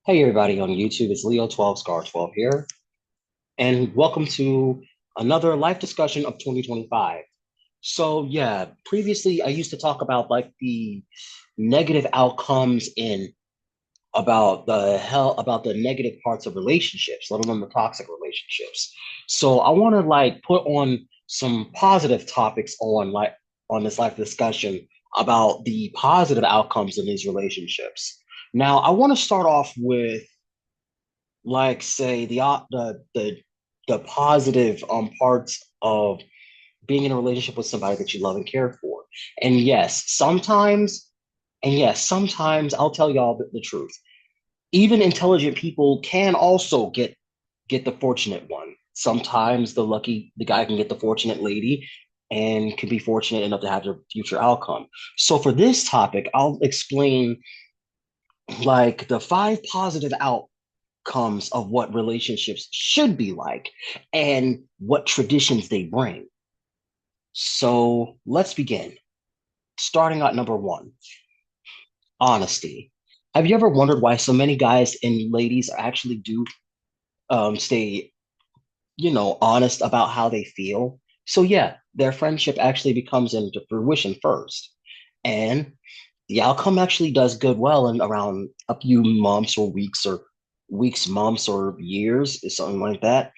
Hey everybody on YouTube, it's Leo 12 Scar 12 here, and welcome to another life discussion of 2025. So yeah, previously I used to talk about like the negative outcomes in about the negative parts of relationships, let alone the toxic relationships. So I want to like put on some positive topics on this life discussion about the positive outcomes in these relationships. Now, I want to start off with like say the positive parts of being in a relationship with somebody that you love and care for. And yes, sometimes I'll tell y'all the truth. Even intelligent people can also get the fortunate one. Sometimes the guy can get the fortunate lady and can be fortunate enough to have their future outcome. So for this topic, I'll explain like the five positive outcomes of what relationships should be like and what traditions they bring. So let's begin. Starting at number one, honesty. Have you ever wondered why so many guys and ladies actually do stay, honest about how they feel? So yeah, their friendship actually becomes into fruition first. And the outcome actually does good well in around a few months or weeks, months, or years, something like that.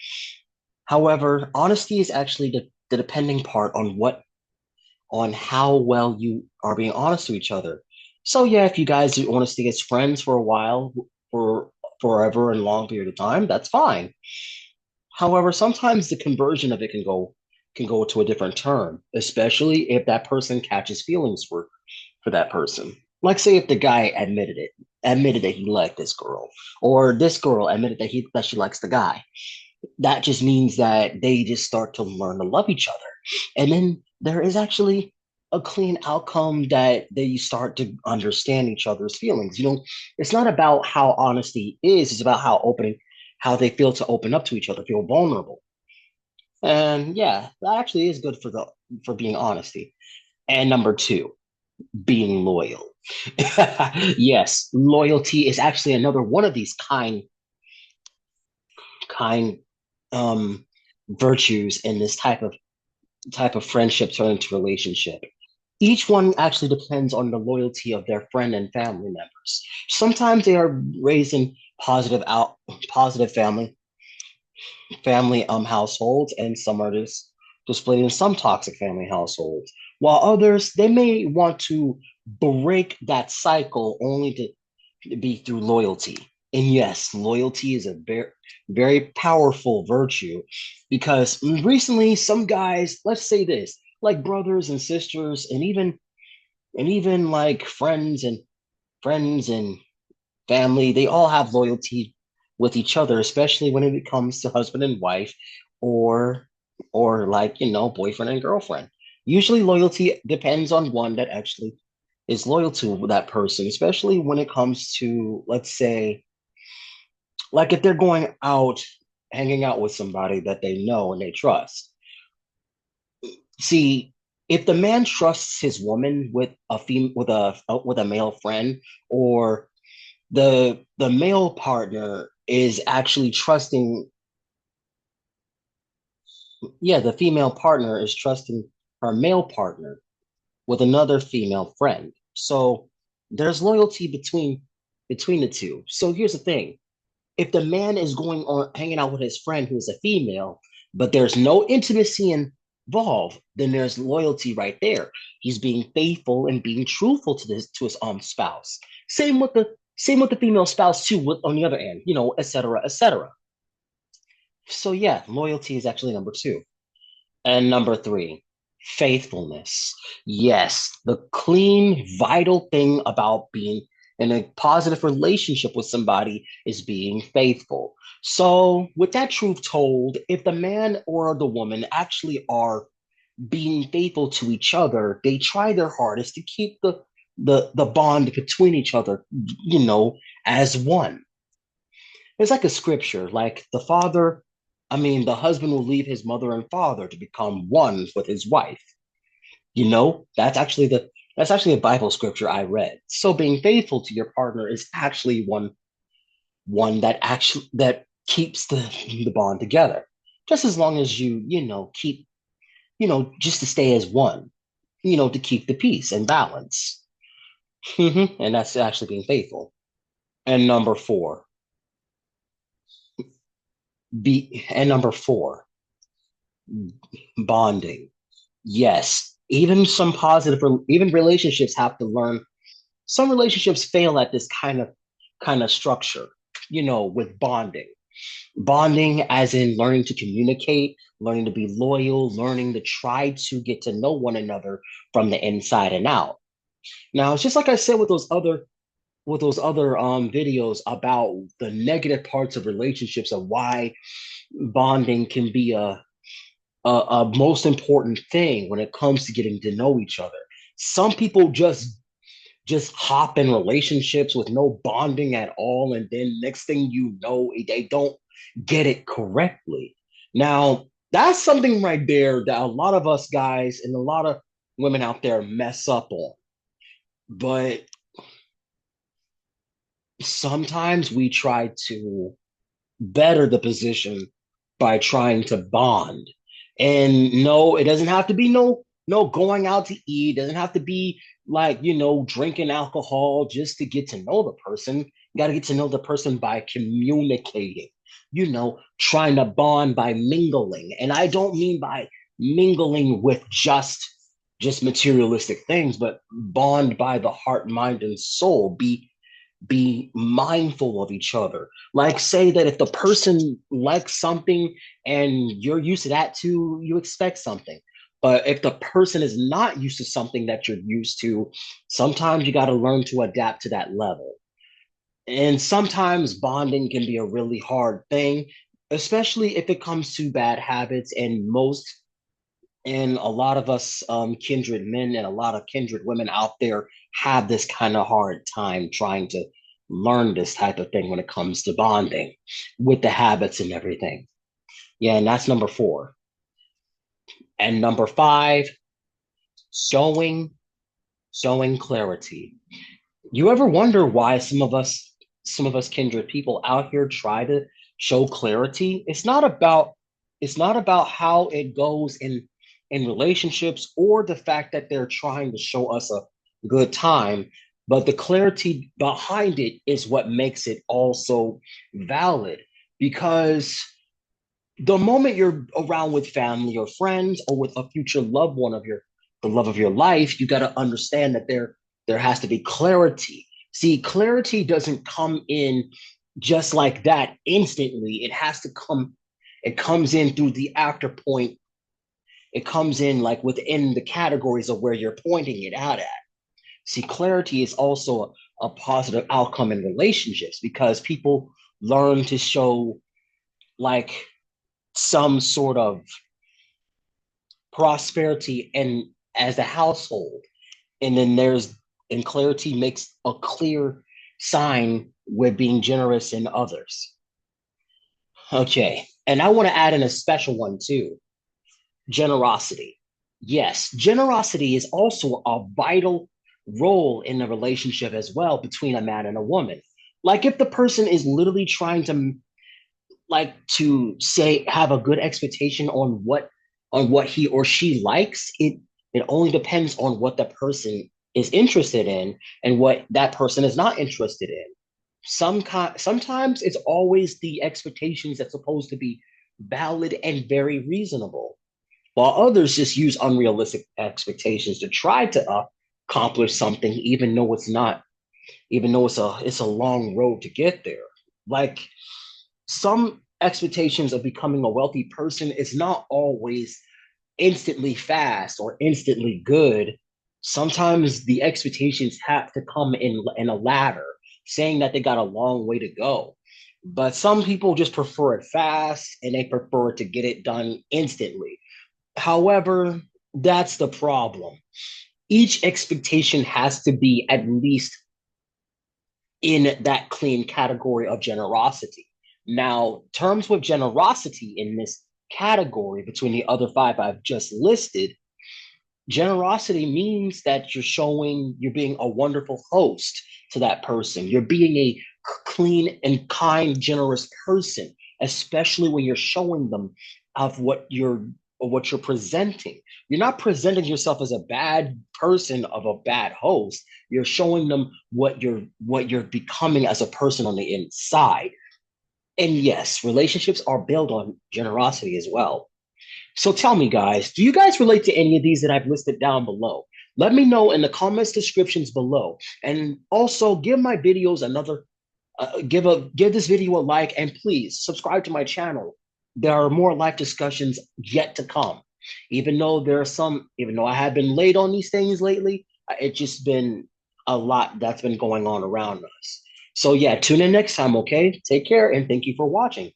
However, honesty is actually the depending part on how well you are being honest to each other. So yeah, if you guys want to stay as friends for a while, for forever and long period of time, that's fine. However, sometimes the conversion of it can go to a different term, especially if that person catches feelings for that person. Like say if the guy admitted that he liked this girl, or this girl admitted that she likes the guy, that just means that they just start to learn to love each other. And then there is actually a clean outcome that they start to understand each other's feelings. It's not about how honesty is, it's about how they feel to open up to each other, feel vulnerable. And yeah, that actually is good for being honesty. And number two, being loyal. Yes, loyalty is actually another one of these kind virtues in this type of friendship turn into relationship. Each one actually depends on the loyalty of their friend and family members. Sometimes they are raised in positive family households, and some are just displayed in some toxic family households. While others they may want to break that cycle only to be through loyalty. And yes, loyalty is a very powerful virtue because recently some guys, let's say this, like brothers and sisters, and even like friends and family, they all have loyalty with each other, especially when it comes to husband and wife, or or like boyfriend and girlfriend. Usually, loyalty depends on one that actually is loyal to that person, especially when it comes to, let's say, like if they're going out, hanging out with somebody that they know and they trust. See, if the man trusts his woman with a male friend, or the male partner is actually trusting, yeah, the female partner is trusting her male partner with another female friend. So there's loyalty between the two. So here's the thing. If the man is going on hanging out with his friend who is a female, but there's no intimacy involved, then there's loyalty right there. He's being faithful and being truthful to his spouse. Same with the female spouse too, on the other end, et cetera, et cetera. So yeah, loyalty is actually number two. And number three, faithfulness. Yes, the clean, vital thing about being in a positive relationship with somebody is being faithful. So, with that truth told, if the man or the woman actually are being faithful to each other, they try their hardest to keep the bond between each other, as one. It's like a scripture, like the husband will leave his mother and father to become one with his wife. That's actually a Bible scripture I read. So being faithful to your partner is actually one that actually that keeps the bond together. Just as long as you keep, just to stay as one, to keep the peace and balance. And that's actually being faithful. And number four, bonding. Yes, even relationships have to learn. Some relationships fail at this kind of structure, with bonding. Bonding as in learning to communicate, learning to be loyal, learning to try to get to know one another from the inside and out. Now, it's just like I said with those other videos about the negative parts of relationships, of why bonding can be a most important thing when it comes to getting to know each other. Some people just hop in relationships with no bonding at all, and then next thing you know, they don't get it correctly. Now, that's something right there that a lot of us guys and a lot of women out there mess up on. But sometimes we try to better the position by trying to bond. And no, it doesn't have to be no going out to eat. It doesn't have to be like, drinking alcohol just to get to know the person. You got to get to know the person by communicating, trying to bond by mingling. And I don't mean by mingling with just materialistic things, but bond by the heart, mind, and soul. Be mindful of each other. Like, say that if the person likes something and you're used to that too, you expect something. But if the person is not used to something that you're used to, sometimes you got to learn to adapt to that level. And sometimes bonding can be a really hard thing, especially if it comes to bad habits. And a lot of us kindred men and a lot of kindred women out there have this kind of hard time trying to learn this type of thing when it comes to bonding with the habits and everything. Yeah, and that's number four. And number five, showing showing clarity. You ever wonder why some of us kindred people out here try to show clarity? It's not about how it goes in relationships or the fact that they're trying to show us a good time, but the clarity behind it is what makes it also valid. Because the moment you're around with family or friends or with a future loved one of the love of your life, you got to understand that there has to be clarity. See, clarity doesn't come in just like that instantly. It comes in through the after point. It comes in like within the categories of where you're pointing it out at. See, clarity is also a positive outcome in relationships because people learn to show like some sort of prosperity and as a household. And then and clarity makes a clear sign with being generous in others. Okay. And I want to add in a special one too, generosity. Yes, generosity is also a vital role in a relationship as well between a man and a woman. Like if the person is literally trying to say have a good expectation on what he or she likes, it only depends on what the person is interested in and what that person is not interested in. Sometimes it's always the expectations that's supposed to be valid and very reasonable, while others just use unrealistic expectations to try to accomplish something, even though it's a long road to get there. Like some expectations of becoming a wealthy person is not always instantly fast or instantly good. Sometimes the expectations have to come in a ladder, saying that they got a long way to go. But some people just prefer it fast and they prefer to get it done instantly. However, that's the problem. Each expectation has to be at least in that clean category of generosity. Now, terms with generosity in this category between the other five I've just listed, generosity means that you're being a wonderful host to that person. You're being a clean and kind, generous person, especially when you're showing them of what you're presenting. You're not presenting yourself as a bad person of a bad host. You're showing them what you're becoming as a person on the inside. And yes, relationships are built on generosity as well. So tell me, guys, do you guys relate to any of these that I've listed down below? Let me know in the comments descriptions below. And also give my videos another give this video a like, and please subscribe to my channel. There are more life discussions yet to come. Even though I have been late on these things lately, it's just been a lot that's been going on around us. So yeah, tune in next time, okay? Take care and thank you for watching.